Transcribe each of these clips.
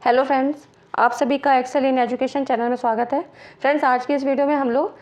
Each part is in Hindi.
हेलो फ्रेंड्स, आप सभी का एक्सेल इन एजुकेशन चैनल में स्वागत है। फ्रेंड्स, आज की इस वीडियो में हम लोग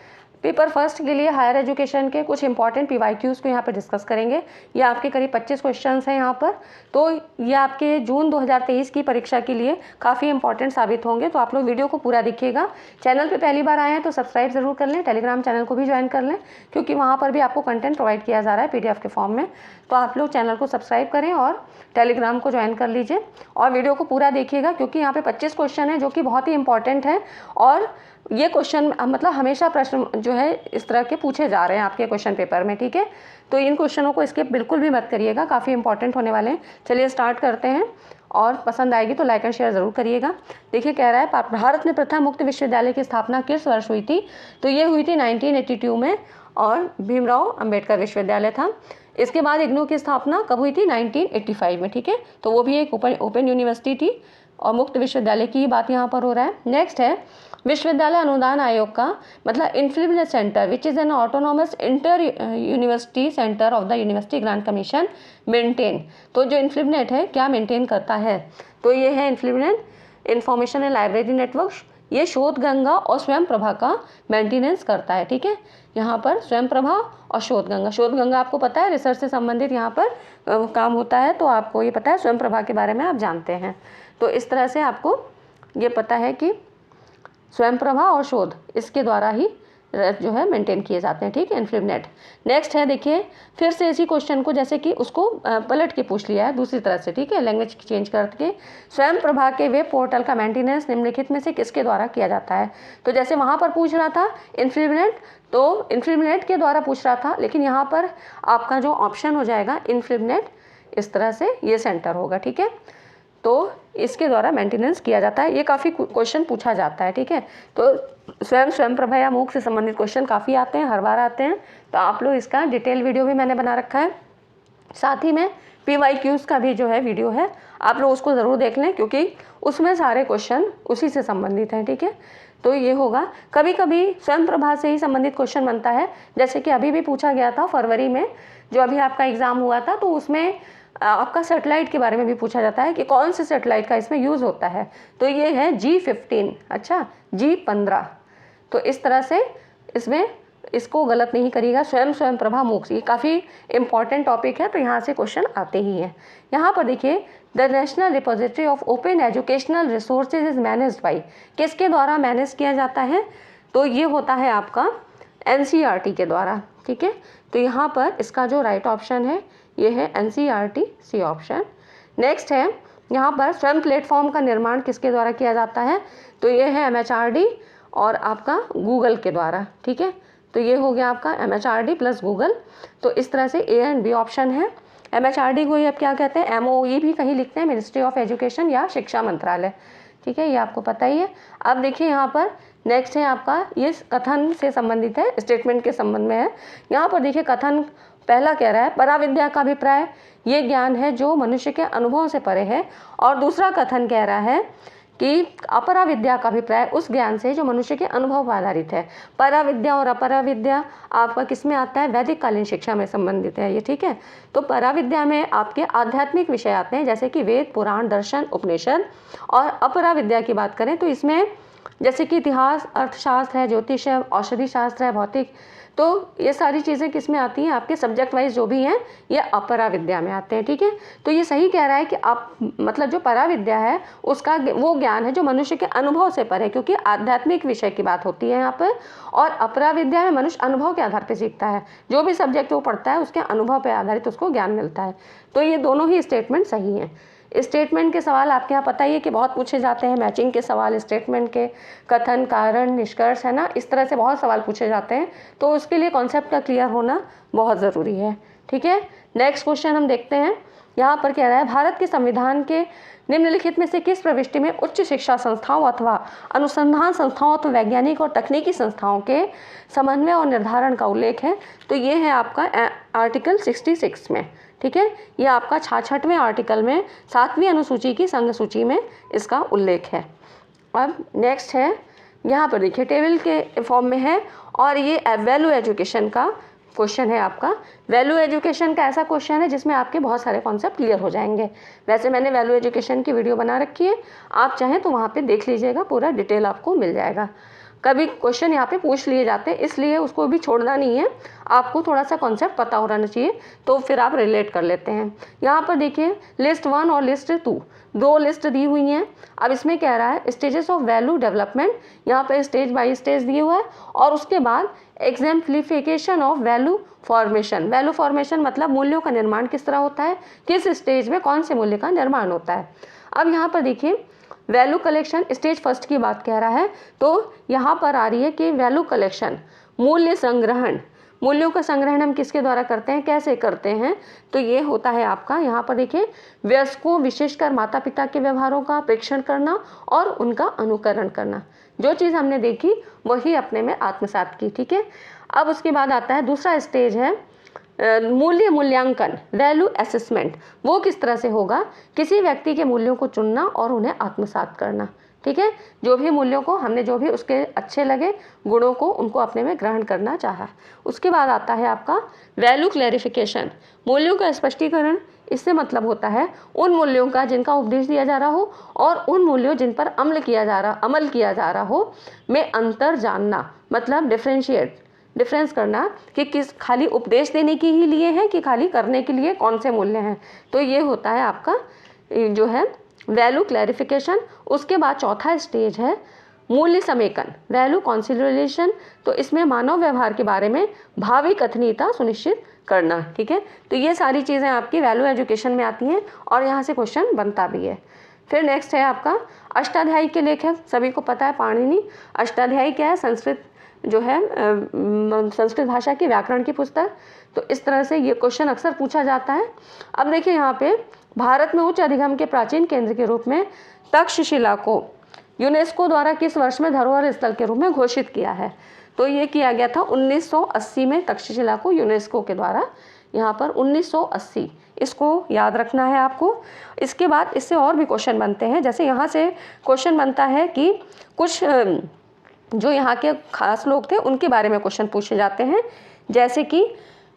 पेपर फर्स्ट के लिए हायर एजुकेशन के कुछ इंपॉर्टेंट PYQs को यहाँ पर डिस्कस करेंगे। ये आपके करीब 25 क्वेश्चंस हैं यहाँ पर। तो ये आपके जून 2023 की परीक्षा के लिए काफ़ी इंपॉर्टेंट साबित होंगे। तो आप लोग वीडियो को पूरा देखिएगा। चैनल पे पहली बार आए हैं तो सब्सक्राइब ज़रूर कर लें, टेलीग्राम चैनल को भी ज्वाइन कर लें, क्योंकि वहाँ पर भी आपको कंटेंट प्रोवाइड किया जा रहा है PDF के फॉर्म में। तो आप लोग चैनल को सब्सक्राइब करें और टेलीग्राम को ज्वाइन कर लीजिए और वीडियो को पूरा देखिएगा, क्योंकि यहाँ पे 25 क्वेश्चन है जो कि बहुत ही इंपॉर्टेंट है। और ये क्वेश्चन मतलब हमेशा प्रश्न जो है इस तरह के पूछे जा रहे हैं आपके क्वेश्चन पेपर में, ठीक है। तो इन क्वेश्चनों को स्किप बिल्कुल भी मत करिएगा, काफ़ी इंपॉर्टेंट होने वाले हैं। चलिए स्टार्ट करते हैं और पसंद आएगी तो लाइक एंड शेयर ज़रूर करिएगा। देखिए, कह रहा है भारत में प्रथम मुक्त विश्वविद्यालय की स्थापना किस वर्ष हुई थी? तो ये हुई थी 1982 में और भीमराव अंबेडकर विश्वविद्यालय था। इसके बाद इग्नू की स्थापना कब हुई थी? 1985 में, ठीक है। तो वो भी एक ओपन यूनिवर्सिटी थी और मुक्त विश्वविद्यालय की बात यहाँ पर हो रहा है। नेक्स्ट है विश्वविद्यालय अनुदान आयोग का मतलब INFLIBNET centre which is an autonomous inter university centre of the university grant commission maintain. तो जो इन्फ्लिनेट है क्या मेंटेन करता है? तो ये है इन्फ्लिनेट इंफॉर्मेशन एंड लाइब्रेरी नेटवर्क। ये शोध गंगा और स्वयं प्रभा का मेंटेनेंस करता है, ठीक है। यहाँ पर स्वयं प्रभा और शोध गंगा आपको पता है रिसर्च से संबंधित यहाँ पर काम होता है, तो आपको ये पता है। स्वयं प्रभा के बारे में आप जानते हैं। तो इस तरह से आपको ये पता है कि स्वयं प्रभा और शोध इसके द्वारा ही जो है मेंटेन किए जाते हैं, ठीक है, इन्फ्लिनेट। नेक्स्ट है, देखिए फिर से इसी क्वेश्चन को जैसे कि उसको पलट के पूछ लिया है दूसरी तरह से, ठीक है, लैंग्वेज चेंज करके। स्वयं प्रभा के वेब पोर्टल का मेंटेनेंस निम्नलिखित में से किसके द्वारा किया जाता है? तो जैसे वहाँ पर पूछ रहा था इन्फ्लिनेट, तो इन्फ्लिनेट के द्वारा पूछ रहा था, लेकिन यहाँ पर आपका जो ऑप्शन हो जाएगा इन्फ्लिनेट, इस तरह से ये सेंटर होगा, ठीक है। तो इसके द्वारा मेंटेनेंस किया जाता है। ये काफ़ी क्वेश्चन पूछा जाता है, ठीक है। तो स्वयं प्रभा या मूक से संबंधित क्वेश्चन काफ़ी आते हैं, हर बार आते हैं। तो आप लोग इसका डिटेल वीडियो भी मैंने बना रखा है। साथ ही में PYQs का भी जो है वीडियो है, आप लोग उसको ज़रूर देख लें, क्योंकि उसमें सारे क्वेश्चन उसी से संबंधित हैं, ठीक है। तो ये होगा, कभी कभी स्वयं प्रभा से ही संबंधित क्वेश्चन बनता है, जैसे कि अभी भी पूछा गया था फरवरी में जो अभी आपका एग्ज़ाम हुआ था। तो उसमें आपका सेटेलाइट के बारे में भी पूछा जाता है कि कौन से सेटेलाइट का इसमें यूज़ होता है। तो ये है G15, अच्छा G15। तो इस तरह से इसमें इसको गलत नहीं करिएगा। स्वयं प्रभा मूक, ये काफ़ी इंपॉर्टेंट टॉपिक है, तो यहाँ से क्वेश्चन आते ही हैं। यहाँ पर देखिए, the national repository of open educational resources is managed by, किसके द्वारा मैनेज किया जाता है? तो ये होता है आपका NCERT के द्वारा, ठीक है। तो यहाँ पर इसका जो राइट ऑप्शन है ये है NCERT, सी ऑप्शन। नेक्स्ट है, यहाँ पर स्वयं प्लेटफॉर्म का निर्माण किसके द्वारा किया जाता है? तो ये है MHRD और आपका गूगल के द्वारा, ठीक है। तो ये हो गया आपका MHRD प्लस गूगल। तो इस तरह से A एंड B ऑप्शन है। MHRD को ये अब क्या कहते हैं? MOE भी कहीं लिखते हैं, मिनिस्ट्री ऑफ एजुकेशन या शिक्षा मंत्रालय, ठीक है, ये आपको पता ही है। अब देखिए यहाँ पर नेक्स्ट है आपका, ये कथन से संबंधित है, स्टेटमेंट के संबंध में है। यहाँ पर देखिए कथन पहला कह रहा है पराविद्या का अभिप्राय ये ज्ञान है जो मनुष्य के अनुभव से परे है, और दूसरा कथन कह रहा है कि अपराविद्या का अभिप्राय उस ज्ञान से जो मनुष्य के अनुभव पर आधारित है। पराविद्या और अपराविद्या आपका किस में आता है? वैदिक कालीन शिक्षा में संबंधित है ये, ठीक है। तो पराविद्या में आपके आध्यात्मिक विषय आते हैं, जैसे कि वेद, पुराण, दर्शन, उपनिषद। और अपराविद्या की बात करें तो इसमें जैसे कि इतिहास, अर्थशास्त्र है, ज्योतिष है, औषधि शास्त्र है, भौतिक। तो ये सारी चीज़ें किस में आती हैं? आपके सब्जेक्ट वाइज जो भी हैं ये अपरा विद्या में आते हैं, ठीक है। तो ये सही कह रहा है कि आप मतलब जो परा विद्या है उसका वो ज्ञान है जो मनुष्य के अनुभव से परे है, क्योंकि आध्यात्मिक विषय की बात होती है यहाँ पर। और अपरा विद्या में मनुष्य अनुभव के आधार पर सीखता है, जो भी सब्जेक्ट वो पढ़ता है उसके अनुभव पर आधारित उसको ज्ञान मिलता है। तो ये दोनों ही स्टेटमेंट सही हैं। स्टेटमेंट के सवाल आपके यहाँ पता ही है कि बहुत पूछे जाते हैं, मैचिंग के सवाल स्टेटमेंट के, कथन, कारण, निष्कर्ष, है ना, इस तरह से बहुत सवाल पूछे जाते हैं। तो उसके लिए कॉन्सेप्ट का क्लियर होना बहुत ज़रूरी है, ठीक है। नेक्स्ट क्वेश्चन हम देखते हैं। यहाँ पर कह रहा है भारत के संविधान के निम्नलिखित में से किस प्रविष्टि में उच्च शिक्षा संस्थाओं अथवा अनुसंधान संस्थाओं अथवा वैज्ञानिक और तकनीकी संस्थाओं के समन्वय और निर्धारण का उल्लेख है? तो ये है आपका आर्टिकल 66 में, ठीक है। ये आपका 66वें आर्टिकल में 7वीं अनुसूची की संघ सूची में इसका उल्लेख है। अब नेक्स्ट है, यहाँ पर देखिए टेबल के फॉर्म में है और ये वैल्यू एजुकेशन का क्वेश्चन है आपका वैल्यू एजुकेशन का। ऐसा क्वेश्चन है जिसमें आपके बहुत सारे कॉन्सेप्ट क्लियर हो जाएंगे। वैसे मैंने वैल्यू एजुकेशन की वीडियो बना रखी है, आप चाहें तो वहाँ पे देख लीजिएगा, पूरा डिटेल आपको मिल जाएगा। कभी क्वेश्चन यहाँ पे पूछ लिए जाते हैं, इसलिए उसको भी छोड़ना नहीं है, आपको थोड़ा सा कॉन्सेप्ट पता होना चाहिए, तो फिर आप रिलेट कर लेते हैं। यहाँ पर देखिए लिस्ट 1 और लिस्ट 2 दो लिस्ट दी हुई हैं। अब इसमें कह रहा है स्टेजेस ऑफ वैल्यू डेवलपमेंट, यहाँ पे स्टेज बाय स्टेज दिया हुआ है, और उसके बाद exemplification of value formation. Value formation मतलब मूल्यों का निर्माण किस तरह होता है, किस स्टेज में कौन से मूल्य का निर्माण होता है। अब यहाँ पर देखिए वैल्यू कलेक्शन स्टेज फर्स्ट की बात कह रहा है, तो यहाँ पर आ रही है कि वैल्यू कलेक्शन मूल्य संग्रहण, मूल्यों का संग्रहण हम किसके द्वारा करते हैं, कैसे करते हैं, तो ये होता है आपका यहाँ पर देखिए वयस्कों विशेषकर माता पिता के व्यवहारों का प्रेक्षण करना और उनका अनुकरण करना। जो चीज़ हमने देखी वही अपने में आत्मसात की। ठीक है, अब उसके बाद आता है दूसरा स्टेज है मूल्य मूल्यांकन, वैल्यू असेसमेंट। वो किस तरह से होगा, किसी व्यक्ति के मूल्यों को चुनना और उन्हें आत्मसात करना। ठीक है, जो भी मूल्यों को हमने जो भी उसके अच्छे लगे गुणों को उनको अपने में ग्रहण करना चाहा। उसके बाद आता है आपका वैल्यू क्लैरिफिकेशन, मूल्यों का स्पष्टीकरण। इससे मतलब होता है उन मूल्यों का जिनका उपदेश दिया जा रहा हो और उन मूल्यों जिन पर अमल किया जा रहा हो में अंतर जानना, मतलब डिफरेंस करना कि किस खाली उपदेश देने के ही लिए है कि खाली करने के लिए कौन से मूल्य हैं। तो ये होता है आपका जो है वैल्यू क्लैरिफिकेशन। उसके बाद चौथा स्टेज है मूल्य समेकन, वैल्यू कॉन्सिडरेशन। तो इसमें मानव व्यवहार के बारे में भावी कथनीयता सुनिश्चित करना। ठीक है, तो ये सारी चीज़ें आपकी वैल्यू एजुकेशन में आती हैं और यहाँ से क्वेश्चन बनता भी है। फिर नेक्स्ट है आपका अष्टाध्यायी के लेखक, सभी को पता है पाणिनि। अष्टाध्यायी क्या है, संस्कृत जो है संस्कृत भाषा की व्याकरण की पुस्तक। तो इस तरह से ये क्वेश्चन अक्सर पूछा जाता है। अब देखिए यहाँ पे भारत में उच्च अधिगम के प्राचीन केंद्र के रूप में तक्षशिला को यूनेस्को द्वारा किस वर्ष में धरोहर स्थल के रूप में घोषित किया है, तो ये किया गया था 1980 में तक्षशिला को यूनेस्को के द्वारा, यहाँ पर 1980, इसको याद रखना है आपको। इसके बाद इससे और भी क्वेश्चन बनते हैं, जैसे यहाँ से क्वेश्चन बनता है कि कुछ जो यहाँ के खास लोग थे उनके बारे में क्वेश्चन पूछे जाते हैं, जैसे कि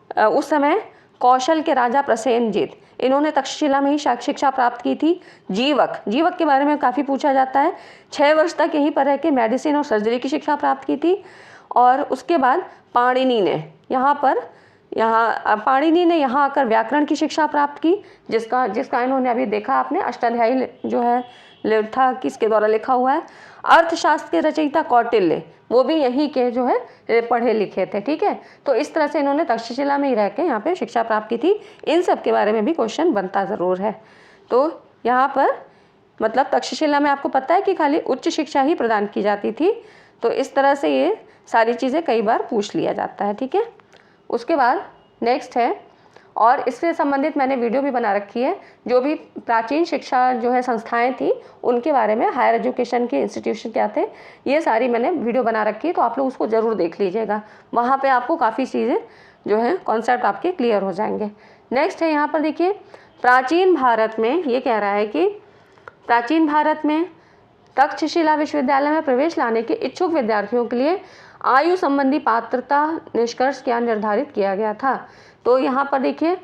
उस समय कौशल के राजा प्रसेनजीत, इन्होंने तक्षशिला में ही शिक्षा प्राप्त की थी। जीवक के बारे में काफ़ी पूछा जाता है, 6 वर्ष तक यहीं पर रह के मेडिसिन और सर्जरी की शिक्षा प्राप्त की थी। और उसके बाद पाणिनि ने यहाँ आकर व्याकरण की शिक्षा प्राप्त की, जिसका इन्होंने अभी देखा आपने अष्टाध्यायी जो है था किसके द्वारा लिखा हुआ है। अर्थशास्त्र के रचयिता कौटिल्य, वो भी यहीं के जो है पढ़े लिखे थे। ठीक है, तो इस तरह से इन्होंने तक्षशिला में ही रह के यहाँ पे शिक्षा प्राप्त की थी। इन सब के बारे में भी क्वेश्चन बनता ज़रूर है। तो यहाँ पर मतलब तक्षशिला में आपको पता है कि खाली उच्च शिक्षा ही प्रदान की जाती थी। तो इस तरह से ये सारी चीज़ें कई बार पूछ लिया जाता है। ठीक है, उसके बाद नेक्स्ट है, और इससे संबंधित मैंने वीडियो भी बना रखी है, जो भी प्राचीन शिक्षा जो है संस्थाएं थी उनके बारे में, हायर एजुकेशन के इंस्टीट्यूशन क्या थे, ये सारी मैंने वीडियो बना रखी है, तो आप लोग उसको ज़रूर देख लीजिएगा। वहाँ पे आपको काफ़ी चीज़ें जो है कॉन्सेप्ट आपके क्लियर हो जाएंगे। नेक्स्ट है यहाँ पर देखिए प्राचीन भारत में, ये कह रहा है कि प्राचीन भारत में तक्षशिला विश्वविद्यालय में प्रवेश लाने के इच्छुक विद्यार्थियों के लिए आयु संबंधी पात्रता निष्कर्ष क्या निर्धारित किया गया था। तो यहाँ पर देखिए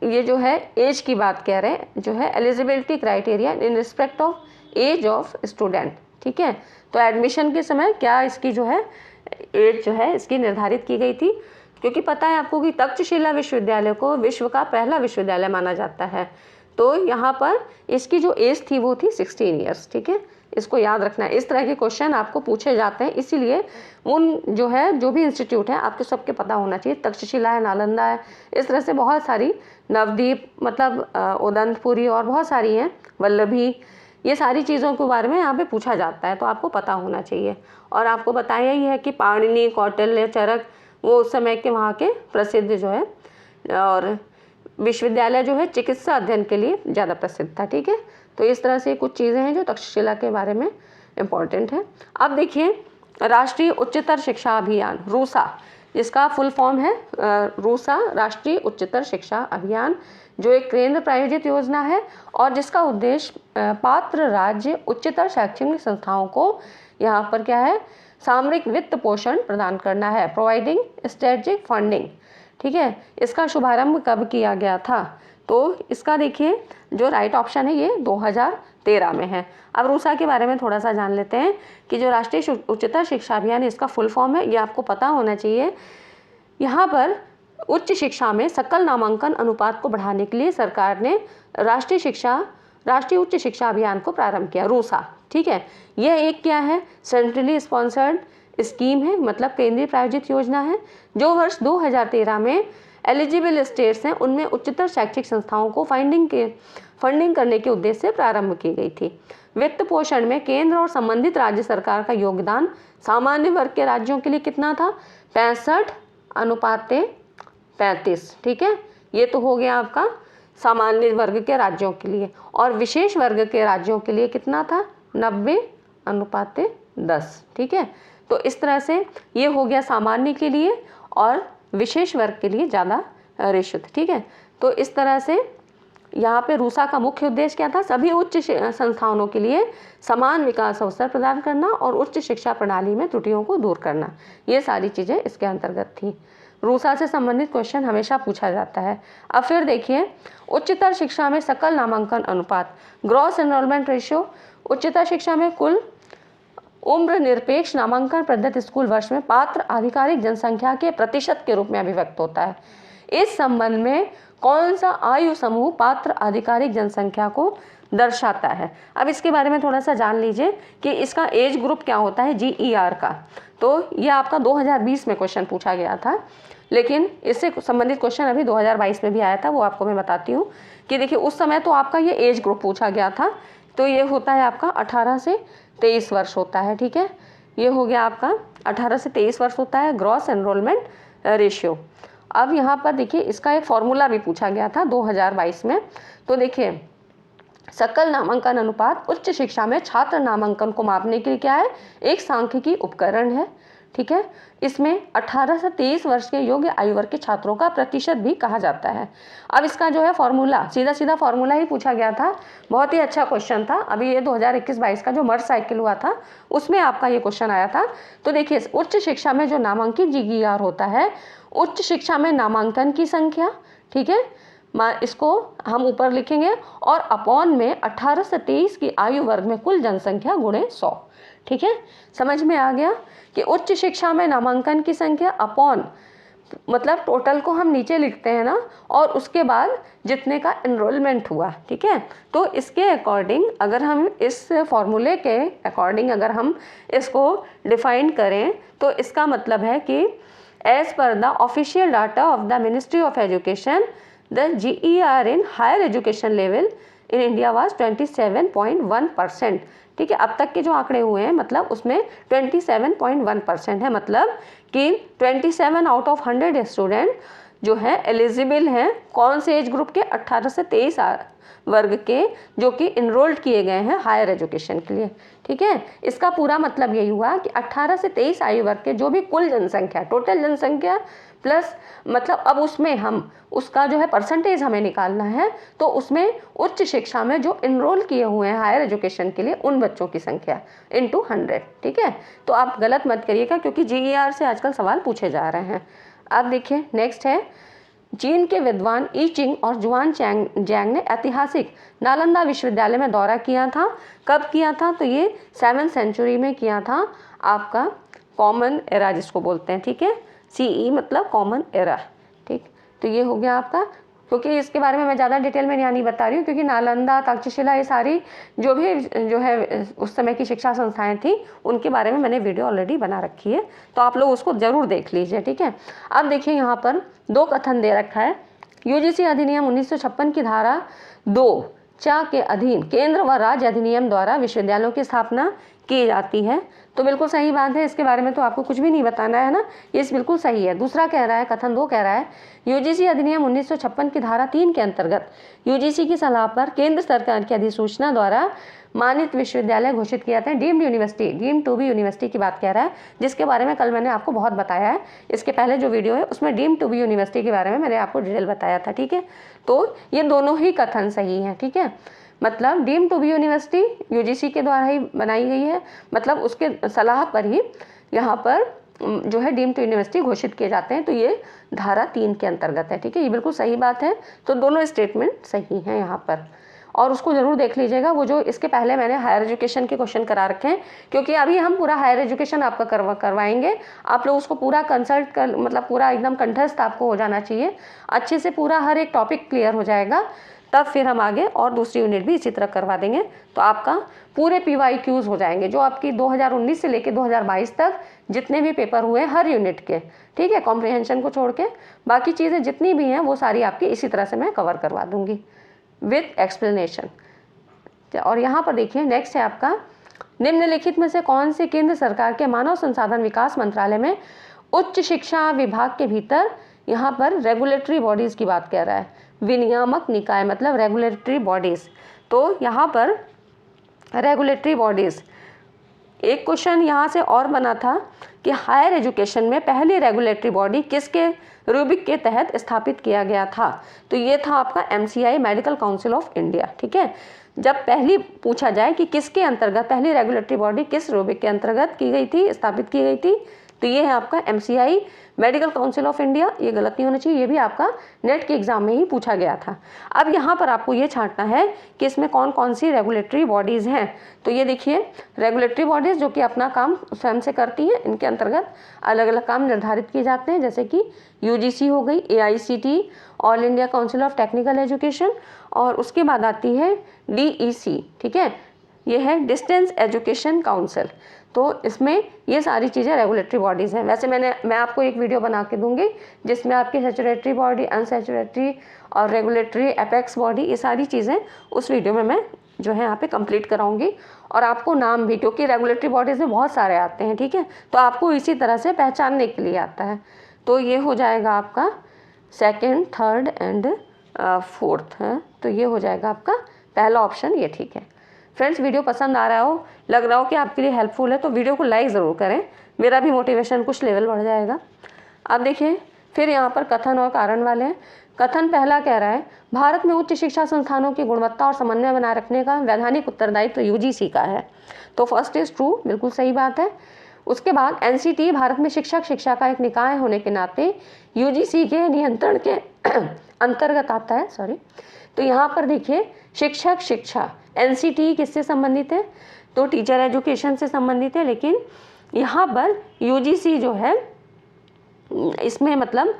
ये जो है एज की बात कह रहे हैं, जो है eligibility criteria in respect of age of student. ठीक है, तो एडमिशन के समय क्या इसकी जो है एज जो है इसकी निर्धारित की गई थी, क्योंकि पता है आपको कि तक्षशिला विश्वविद्यालय को विश्व का पहला विश्वविद्यालय माना जाता है। तो यहाँ पर इसकी जो एज थी वो थी 16 ईयर्स। ठीक है, इसको याद रखना है। इस तरह के क्वेश्चन आपको पूछे जाते हैं, इसीलिए उन जो भी इंस्टीट्यूट है आपको सबके पता होना चाहिए। तक्षशिला है, नालंदा है, इस तरह से बहुत सारी, नवदीप मतलब उदंतपुरी और बहुत सारी हैं, वल्लभी, ये सारी चीज़ों के बारे में यहाँ पे पूछा जाता है, तो आपको पता होना चाहिए। और आपको बताया ही है कि पाणिनि, कौटिल्य, चरक वो उस समय के वहाँ के प्रसिद्ध जो है, और विश्वविद्यालय जो है चिकित्सा अध्ययन के लिए ज़्यादा प्रसिद्ध था। ठीक है, तो इस तरह से कुछ चीज़ें हैं जो तक्षशिला के बारे में इम्पॉर्टेंट है। अब देखिए राष्ट्रीय उच्चतर शिक्षा अभियान, रूसा, जिसका फुल फॉर्म है रूसा, राष्ट्रीय उच्चतर शिक्षा अभियान, जो एक केंद्र प्रायोजित योजना है और जिसका उद्देश्य पात्र राज्य उच्चतर शैक्षणिक संस्थाओं को यहाँ पर क्या है सामरिक वित्त पोषण प्रदान करना है, प्रोवाइडिंग स्ट्रेटेजिक फंडिंग ठीक है। इसका शुभारंभ कब किया गया था? तो इसका देखिए जो राइट ऑप्शन है ये 2013 में है। अब रूसा के बारे में थोड़ा सा जान लेते हैं कि जो राष्ट्रीय उच्चतर शिक्षा अभियान इसका फुल फॉर्म है, ये आपको पता होना चाहिए। यहाँ पर उच्च शिक्षा में सकल नामांकन अनुपात को बढ़ाने के लिए सरकार ने राष्ट्रीय उच्च शिक्षा अभियान को प्रारंभ किया, रूसा। ठीक है, यह एक क्या है? सेंट्रली स्पॉन्सर्ड स्कीम है, मतलब केंद्रीय प्रायोजित योजना है, जो वर्ष 2013 में एलिजिबल स्टेट्स हैं उनमें उच्चतर शैक्षिक संस्थाओं को फंडिंग करने के उद्देश्य से प्रारंभ की गई थी। वित्त पोषण में केंद्र और संबंधित राज्य सरकार का योगदान सामान्य वर्ग के राज्यों के लिए कितना था? 65:35। ठीक है, ये तो हो गया आपका सामान्य वर्ग के राज्यों के लिए। और विशेष वर्ग के राज्यों के लिए कितना था? 90:10। ठीक है, तो इस तरह से ये हो गया सामान्य के लिए और विशेष वर्ग के लिए ज़्यादा रेशो। ठीक है, तो इस तरह से यहाँ पे रूसा का मुख्य उद्देश्य क्या था? सभी उच्च संस्थानों के लिए समान विकास अवसर प्रदान करना और उच्च शिक्षा प्रणाली में त्रुटियों को दूर करना, ये सारी चीज़ें इसके अंतर्गत थी। रूसा से संबंधित क्वेश्चन हमेशा पूछा जाता है। अब फिर देखिए, उच्चतर शिक्षा में सकल नामांकन अनुपात, ग्रॉस एनरोलमेंट रेशियो, उच्चतर शिक्षा में कुल उम्र निरपेक्ष नामांकन पद्धति स्कूल वर्ष में पात्र आधिकारिक जनसंख्या के प्रतिशत के रूप में अभिव्यक्त होता है। इस संबंध में कौन सा आयु समूह पात्र आधिकारिक जनसंख्या को दर्शाता है? अब इसके बारे में थोड़ा सा जान लीजिए कि इसका एज ग्रुप क्या होता है GER का। तो ये आपका 2020 में क्वेश्चन पूछा गया था, लेकिन इससे संबंधित क्वेश्चन अभी 2022 में भी आया था, वो आपको मैं बताती हूँ कि देखिए उस समय तो आपका ये एज ग्रुप पूछा गया था, तो ये होता है आपका 18 से 23 वर्ष होता है। ठीक है, ये हो गया आपका 18 से 23 वर्ष होता है ग्रॉस एनरोलमेंट रेशियो। अब यहाँ पर देखिए इसका एक फॉर्मूला भी पूछा गया था 2022 में। तो देखिए सकल नामांकन अनुपात उच्च शिक्षा में छात्र नामांकन को मापने के लिए क्या है? एक सांख्यिकी उपकरण है। ठीक है, इसमें 18 से 23 वर्ष के योग्य आयु वर्ग के छात्रों का प्रतिशत भी कहा जाता है। अब इसका जो है फॉर्मूला, सीधा फॉर्मूला ही पूछा गया था, बहुत ही अच्छा क्वेश्चन था। अभी ये 2021-22 का जो मर्ज साइकिल हुआ था उसमें आपका ये क्वेश्चन आया था। तो देखिए उच्च शिक्षा में जो नामांकित GER होता है, उच्च शिक्षा में नामांकन की संख्या, ठीक है, इसको हम ऊपर लिखेंगे, और अपॉन में 18 से 23 की आयु वर्ग में कुल जनसंख्या गुणे 100। ठीक है, समझ में आ गया कि उच्च शिक्षा में नामांकन की संख्या अपॉन, मतलब टोटल को हम नीचे लिखते हैं ना, और उसके बाद जितने का एनरोलमेंट हुआ। ठीक है, तो इसके अकॉर्डिंग अगर हम इस फॉर्मूले के अकॉर्डिंग अगर हम इसको डिफाइन करें तो इसका मतलब है कि as per the official data of the ministry of education the GER in higher education level in India was 27.1%। ठीक है, अब तक के जो आंकड़े हुए हैं मतलब उसमें 27.1% है, मतलब कि 27 आउट ऑफ 100 स्टूडेंट जो है एलिजिबल हैं कौन से एज ग्रुप के? 18 से 23 वर्ग के, जो कि इनरोल्ड किए गए हैं हायर एजुकेशन के लिए। ठीक है, इसका पूरा मतलब यही हुआ कि 18 से 23 आयु वर्ग के जो भी कुल जनसंख्या, टोटल जनसंख्या प्लस, मतलब अब उसमें हम उसका जो है परसेंटेज हमें निकालना है, तो उसमें उच्च शिक्षा में जो इनरोल किए हुए हैं हायर एजुकेशन के लिए उन बच्चों की संख्या इंटू 100। ठीक है, तो आप गलत मत करिएगा क्योंकि GER से आजकल सवाल पूछे जा रहे हैं। अब देखिए नेक्स्ट है, चीन के विद्वान ई चिंग और जुआन जैंग ने ऐतिहासिक नालंदा विश्वविद्यालय में दौरा किया था। कब किया था? तो ये 7वीं सेंचुरी में किया था, आपका कॉमन एरा जिसको बोलते हैं। ठीक है, CE मतलब कॉमन एरा। ठीक, तो ये हो गया आपका, क्योंकि इसके बारे में मैं ज़्यादा डिटेल में यहाँ नहीं बता रही हूँ क्योंकि नालंदा, तक्षशिला, ये सारी जो है उस समय की शिक्षा संस्थाएं थी उनके बारे में मैंने वीडियो ऑलरेडी बना रखी है, तो आप लोग उसको ज़रूर देख लीजिए। ठीक है, अब देखिए यहाँ पर 2 कथन दे रखा है। UGC अधिनियम 1956 की धारा 2(4) के अधीन केंद्र व राज्य अधिनियम द्वारा विश्वविद्यालयों की स्थापना की जाती है। तो बिल्कुल सही बात है, इसके बारे में तो आपको कुछ भी नहीं बताना है ना, ये बिल्कुल सही है। दूसरा कह रहा है, कथन 2 कह रहा है, UGC अधिनियम 1956 की धारा 3 के अंतर्गत UGC की सलाह पर केंद्र सरकार की अधिसूचना द्वारा मानित विश्वविद्यालय घोषित किया था। Deemed university, deemed to be university की बात कह रहा है, जिसके बारे में कल मैंने आपको बहुत बताया है। इसके पहले जो वीडियो है उसमें डीम्ड टू बी यूनिवर्सिटी के बारे में मैंने आपको डिटेल बताया था। ठीक है, तो ये दोनों ही कथन सही हैं। ठीक है, मतलब deemed to be university UGC के द्वारा ही बनाई गई है, मतलब उसके सलाह पर ही यहाँ पर जो है डीम्ड टू यूनिवर्सिटी घोषित किए जाते हैं, तो ये धारा 3 के अंतर्गत है। ठीक है, ये बिल्कुल सही बात है। तो दोनों स्टेटमेंट सही हैं यहाँ पर, और उसको ज़रूर देख लीजिएगा। वो जो इसके पहले मैंने हायर एजुकेशन के क्वेश्चन करा रखे हैं, क्योंकि अभी हम पूरा हायर एजुकेशन आपका करवाएंगे। आप लोग उसको पूरा कंसल्ट कर, मतलब पूरा एकदम कंठस्थ आपको हो जाना चाहिए, अच्छे से पूरा हर एक टॉपिक क्लियर हो जाएगा, तब फिर हम आगे और दूसरी यूनिट भी इसी तरह करवा देंगे। तो आपका पूरे PYQs हो जाएंगे, जो आपकी 2019 से लेकर 2022 तक जितने भी पेपर हुए हर यूनिट के, ठीक है, कॉम्प्रिहेंशन को छोड़ के बाकी चीज़ें जितनी भी हैं वो सारी आपकी इसी तरह से मैं कवर करवा दूंगी विथ एक्सप्लेनेशन। और यहाँ पर देखिए नेक्स्ट है आपका, निम्नलिखित में से कौन से केंद्र सरकार के मानव संसाधन विकास मंत्रालय में उच्च शिक्षा विभाग के भीतर, यहाँ पर रेगुलेटरी बॉडीज़ की बात कर रहा है, विनियामक निकाय मतलब रेगुलेटरी बॉडीज़। तो यहाँ पर रेगुलेटरी बॉडीज़, एक क्वेश्चन यहाँ से और बना था कि हायर एजुकेशन में पहली रेगुलेटरी बॉडी किसके रूबिक के तहत स्थापित किया गया था, तो ये था आपका MCI medical council of India. ठीक है, जब पहली पूछा जाए कि किसके अंतर्गत पहली रेगुलेटरी बॉडी किस रूबिक के अंतर्गत की गई थी, स्थापित की गई थी, तो ये है आपका MCI medical council of India. ये गलत नहीं होना चाहिए, ये भी आपका नेट के एग्जाम में ही पूछा गया था। अब यहाँ पर आपको ये छांटना है कि इसमें कौन कौन सी रेगुलेटरी बॉडीज़ हैं। तो ये देखिए रेगुलेटरी बॉडीज़ जो कि अपना काम स्वयं से करती हैं, इनके अंतर्गत अलग अलग काम निर्धारित किए जाते हैं, जैसे कि UGC हो गई, AICT all India council of technical education, और उसके बाद आती है DEC। ठीक है, ये है डिस्टेंस एजुकेशन काउंसिल। तो इसमें ये सारी चीज़ें रेगुलेटरी बॉडीज़ हैं। वैसे मैं आपको एक वीडियो बना के दूंगी जिसमें आपकी सैचुरेटरी बॉडी, अनसैचुरेटरी और रेगुलेटरी एपेक्स बॉडी, ये सारी चीज़ें उस वीडियो में मैं जो है यहाँ पे कंप्लीट कराऊंगी। और आपको नाम भी, क्योंकि रेगुलेटरी बॉडीज़ में बहुत सारे आते हैं, ठीक है, तो आपको इसी तरह से पहचानने के लिए आता है। तो ये हो जाएगा आपका सेकेंड, थर्ड एंड फोर्थ है, तो ये हो जाएगा आपका पहला ऑप्शन, ये ठीक है। फ्रेंड्स, वीडियो पसंद आ रहा हो, लग रहा हो कि आपके लिए हेल्पफुल है, तो वीडियो को लाइक ज़रूर करें, मेरा भी मोटिवेशन कुछ लेवल बढ़ जाएगा। अब देखिए फिर यहाँ पर कथन और कारण वाले हैं। कथन पहला कह रहा है, भारत में उच्च शिक्षा संस्थानों की गुणवत्ता और समन्वय बनाए रखने का वैधानिक उत्तरदायित्व UGC का है। तो फर्स्ट इज ट्रू, बिल्कुल सही बात है। उसके बाद NCT भारत में शिक्षा का एक निकाय होने के नाते UGC के नियंत्रण के अंतर्गत आता है। सॉरी, तो यहाँ पर देखिए शिक्षा NCT किससे संबंधित है, तो टीचर एजुकेशन से संबंधित है, लेकिन यहाँ पर UGC जो है इसमें मतलब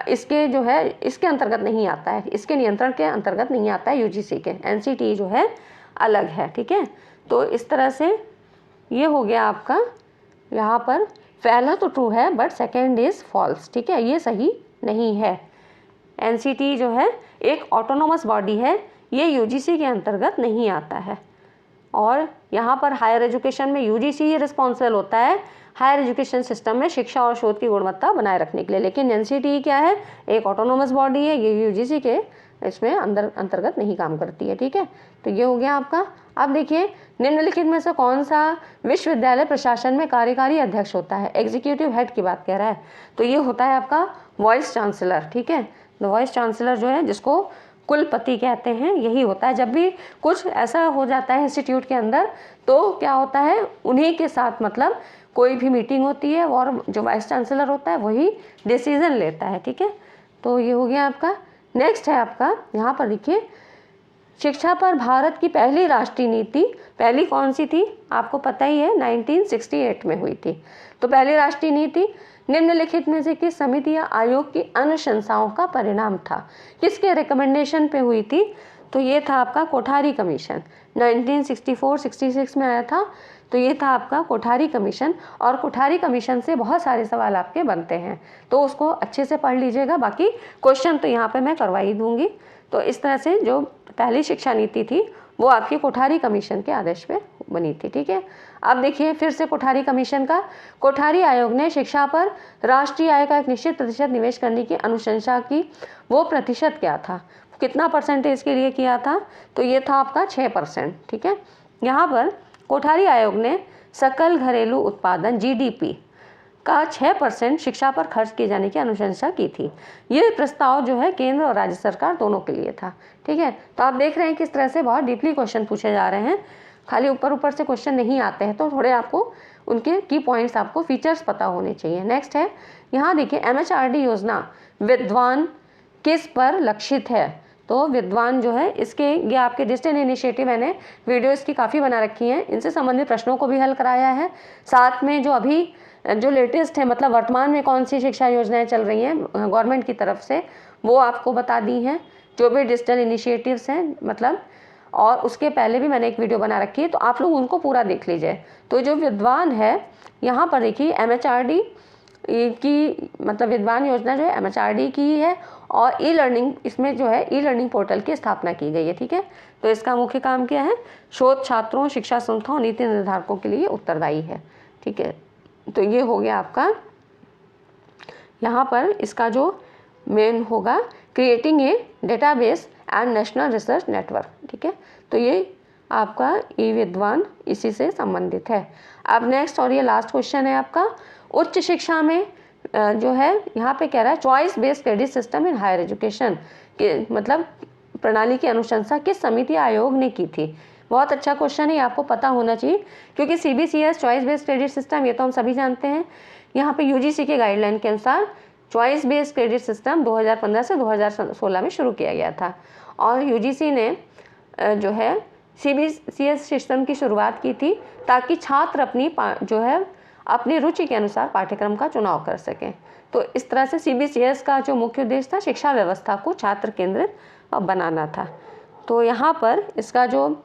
इसके जो है इसके अंतर्गत नहीं आता है, इसके नियंत्रण के अंतर्गत नहीं आता है UGC के। NCT जो है अलग है। ठीक है, तो इस तरह से ये हो गया आपका, यहाँ पर पहला तो ट्रू है बट सेकेंड इज़ फॉल्स। ठीक है, ये सही नहीं है। NCT जो है एक ऑटोनोमस बॉडी है, ये UGC के अंतर्गत नहीं आता है। और यहाँ पर हायर एजुकेशन में UGC ही रिस्पॉन्सिबल होता है हायर एजुकेशन सिस्टम में शिक्षा और शोध की गुणवत्ता बनाए रखने के लिए, लेकिन NCT क्या है, एक ऑटोनोमस बॉडी है, ये UGC के इसमें अंतर्गत नहीं काम करती है। ठीक है, तो ये हो गया आपका। अब देखिए निम्नलिखित में से कौन सा विश्वविद्यालय प्रशासन में कार्यकारी अध्यक्ष होता है, एग्जीक्यूटिव हेड की बात कह रहा है, तो ये होता है आपका वाइस चांसलर। ठीक है, वाइस चांसलर जो है जिसको कुलपति कहते हैं, यही होता है। जब भी कुछ ऐसा हो जाता है इंस्टीट्यूट के अंदर, तो क्या होता है, उन्हीं के साथ मतलब कोई भी मीटिंग होती है और जो वाइस चांसलर होता है वही डिसीजन लेता है। ठीक है, तो ये हो गया आपका। नेक्स्ट है आपका, यहाँ पर देखिए शिक्षा पर भारत की पहली राष्ट्रीय नीति पहली कौन सी थी, आपको पता ही है 1968 में हुई थी। तो पहली राष्ट्रीय नीति निम्नलिखित में से किस समिति या आयोग की अनुशंसाओं का परिणाम था, किसके रिकमेंडेशन पे हुई थी, तो ये था आपका कोठारी कमीशन। 1964-66 में आया था, तो ये था आपका कोठारी कमीशन। और कोठारी कमीशन से बहुत सारे सवाल आपके बनते हैं, तो उसको अच्छे से पढ़ लीजिएगा। बाकी क्वेश्चन तो यहाँ पे मैं करवा ही दूंगी। तो इस तरह से जो पहली शिक्षा नीति थी वो आपकी कोठारी कमीशन के आदेश पे बनी थी। ठीक है, अब देखिए फिर से कोठारी कमीशन का, कोठारी आयोग ने शिक्षा पर राष्ट्रीय आय का एक निश्चित प्रतिशत निवेश करने की अनुशंसा की, वो प्रतिशत क्या था, कितना परसेंटेज के लिए किया था, तो ये था आपका 6%। ठीक है, यहाँ पर कोठारी आयोग ने सकल घरेलू उत्पादन GDP का 6% शिक्षा पर खर्च किए जाने की अनुशंसा की थी। ये प्रस्ताव जो है केंद्र और राज्य सरकार दोनों के लिए था। ठीक है, तो आप देख रहे हैं किस तरह से बहुत डीपली क्वेश्चन पूछे जा रहे हैं। खाली ऊपर ऊपर से क्वेश्चन नहीं आते हैं, तो थोड़े आपको उनके की पॉइंट्स, आपको फीचर्स पता होने चाहिए। नेक्स्ट है, यहाँ देखिए MHRD योजना विद्वान किस पर लक्षित है। तो विद्वान जो है इसके, ये आपके डिजिटल इनिशिएटिव, मैंने वीडियो इसकी काफ़ी बना रखी हैं, इनसे संबंधित प्रश्नों को भी हल कराया है। साथ में जो अभी जो लेटेस्ट है, मतलब वर्तमान में कौन सी शिक्षा योजनाएं चल रही हैं गवर्नमेंट की तरफ से, वो आपको बता दी हैं। जो भी डिजिटल इनिशिएटिव्स हैं मतलब, और उसके पहले भी मैंने एक वीडियो बना रखी है, तो आप लोग उनको पूरा देख लीजिए। तो जो विद्वान है यहाँ पर देखिए MHRD की, मतलब विद्वान योजना जो है MHRD की ही है, और ई लर्निंग, इसमें जो है ई लर्निंग पोर्टल की स्थापना की गई है। ठीक है, तो इसका मुख्य काम क्या है, शोध छात्रों, शिक्षा संस्थाओं, नीति निर्धारकों के लिए उत्तरदायी है। ठीक है, तो ये हो गया आपका यहाँ पर इसका जो मेन होगा, creating a database and national research network. ठीक है, तो ये आपका ई विद्वान इसी से संबंधित है। अब नेक्स्ट और ये लास्ट क्वेश्चन है आपका, उच्च शिक्षा में जो है यहाँ पे कह रहा है choice based credit system in higher education के, मतलब प्रणाली की अनुशंसा किस समिति आयोग ने की थी। बहुत अच्छा क्वेश्चन है, आपको पता होना चाहिए, क्योंकि CBCS choice based credit system, ये तो हम सभी जानते हैं। यहाँ पे UGC के गाइडलाइन के अनुसार चॉइस बेस्ड क्रेडिट सिस्टम 2015 से 2016 में शुरू किया गया था, और UGC ने जो है CBCS सिस्टम की शुरुआत की थी ताकि छात्र अपनी रुचि के अनुसार पाठ्यक्रम का चुनाव कर सकें। तो इस तरह से CBCS का जो मुख्य उद्देश्य था, शिक्षा व्यवस्था को छात्र केंद्रित बनाना था। तो यहाँ पर इसका जो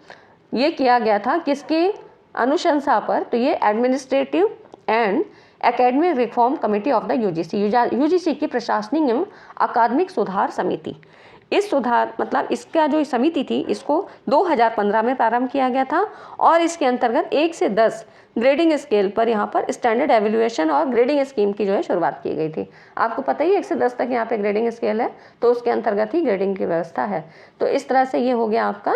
ये किया गया था किसकी अनुशंसा पर, तो ये administrative and academic reform committee of the UGC की प्रशासनिक एवं अकादमिक सुधार समिति। इस सुधार, मतलब इसका जो समिति थी, इसको 2015 में प्रारंभ किया गया था, और इसके अंतर्गत 1 से 10 ग्रेडिंग स्केल पर यहाँ पर स्टैंडर्ड एवेल्युएशन और ग्रेडिंग स्कीम की जो है शुरुआत की गई थी। आपको पता ही 1 से 10 तक यहाँ पे ग्रेडिंग स्केल है, तो उसके अंतर्गत ही ग्रेडिंग की व्यवस्था है। तो इस तरह से ये हो गया आपका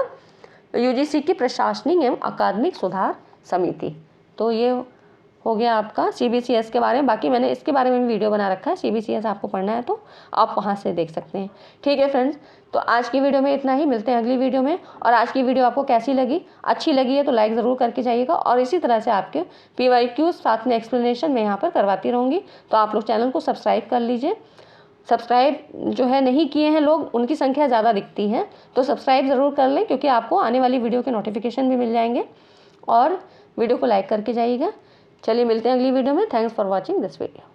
UGC की प्रशासनिक एवं अकादमिक सुधार समिति। तो ये हो गया आपका CBCS के बारे में। बाकी मैंने इसके बारे में भी वीडियो बना रखा है, CBCS आपको पढ़ना है तो आप वहाँ से देख सकते हैं। ठीक है फ्रेंड्स, तो आज की वीडियो में इतना ही, मिलते हैं अगली वीडियो में। और आज की वीडियो आपको कैसी लगी, अच्छी लगी है तो लाइक ज़रूर करके जाइएगा, और इसी तरह से आपके PYQ साथ में एक्सप्लेनेशन मैं यहाँ पर करवाती रहूँगी। तो आप लोग चैनल को सब्सक्राइब कर लीजिए। सब्सक्राइब जो है नहीं किए हैं लोग, उनकी संख्या ज़्यादा दिखती है, तो सब्सक्राइब ज़रूर कर लें, क्योंकि आपको आने वाली वीडियो के नोटिफिकेशन भी मिल जाएंगे। और वीडियो को लाइक करके जाइएगा। चलिए मिलते हैं अगली वीडियो में। Thanks for watching this video.